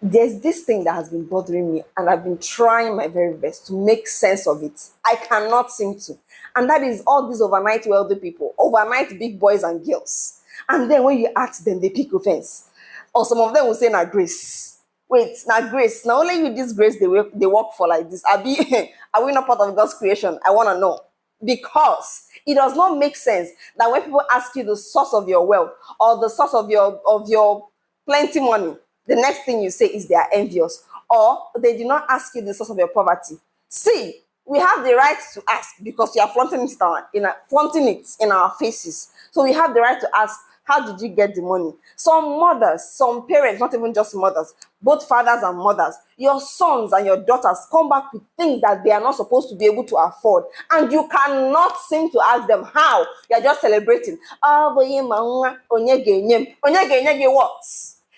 There's this thing that has been bothering me, and I've been trying my very best to make sense of it. I cannot seem to. And that is all these overnight wealthy people, overnight big boys and girls. And then when you ask them, they pick offense. Or some of them will say, "Now grace." Wait, now grace. Now only with this grace they work for like this. Are we not part of God's creation? I want to know. Because it does not make sense that when people ask you the source of your wealth or the source of your plenty money, the next thing you say is they are envious, or they do not ask you the source of your poverty. See, we have the right to ask because you are flaunting it in our faces. So we have the right to ask, how did you get the money? Some mothers, some parents, not even just mothers, both fathers and mothers, your sons and your daughters come back with things that they are not supposed to be able to afford. And you cannot seem to ask them how. You're just celebrating. What?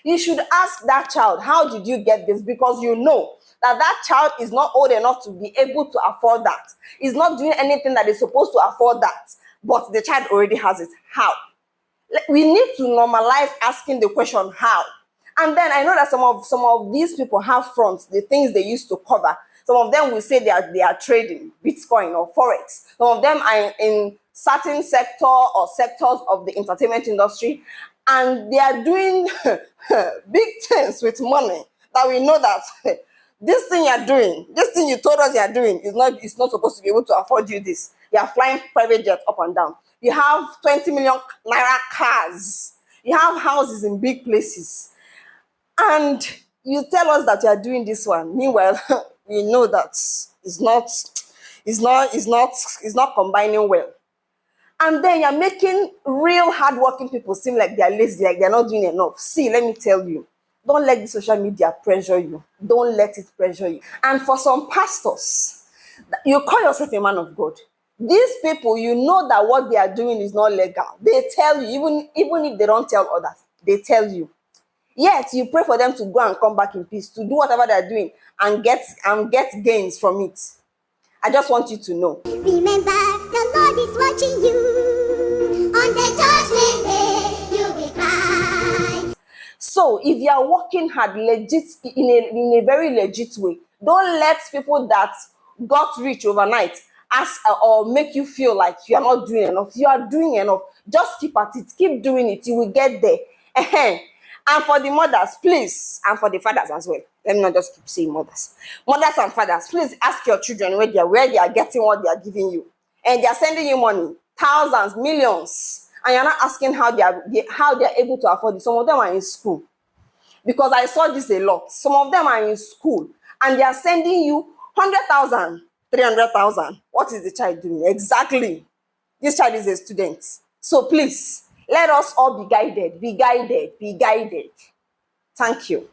You should ask that child, how did you get this? Because you know that that child is not old enough to be able to afford that. Is not doing anything that is supposed to afford that. But the child already has it. How? We need to normalize asking the question how. And then I know that some of these people have fronts, the things they used to cover. Some of them will say they are trading Bitcoin or Forex. Some of them are in certain sector or sectors of the entertainment industry, and they are doing big things with money that we know that this thing you're doing, this thing you told us you're doing is not supposed to be able to afford you this. You are flying private jets up and down. You have 20 million naira cars. You have houses in big places. And you tell us that you are doing this one. Meanwhile, we know that it's not combining well. And then you're making real hardworking people seem like they're lazy, like they're not doing enough. See, let me tell you, don't let the social media pressure you. Don't let it pressure you. And for some pastors, you call yourself a man of God. These people, you know that what they are doing is not legal. They tell you, even if they don't tell others, they tell you. Yet you pray for them to go and come back in peace, to do whatever they're doing and get gains from it. I just want you to know. Remember, the Lord is watching you. On the judgment day, you'll be crying. So if you are working hard, legit in a very legit way, don't let people that got rich overnight ask or make you feel like you are not doing enough. You are doing enough. Just keep at it. Keep doing it. You will get there. And for the mothers, please, and for the fathers as well. Let me not just keep saying mothers. Mothers and fathers, please ask your children where they are getting what they are giving you. And they are sending you money, thousands, millions. And you're not asking how they are able to afford it. Some of them are in school. Because I saw this a lot. Some of them are in school. And they are sending you 100,000, 300,000. What is the child doing? Exactly. This child is a student. So please, let us all be guided, be guided, be guided. Thank you.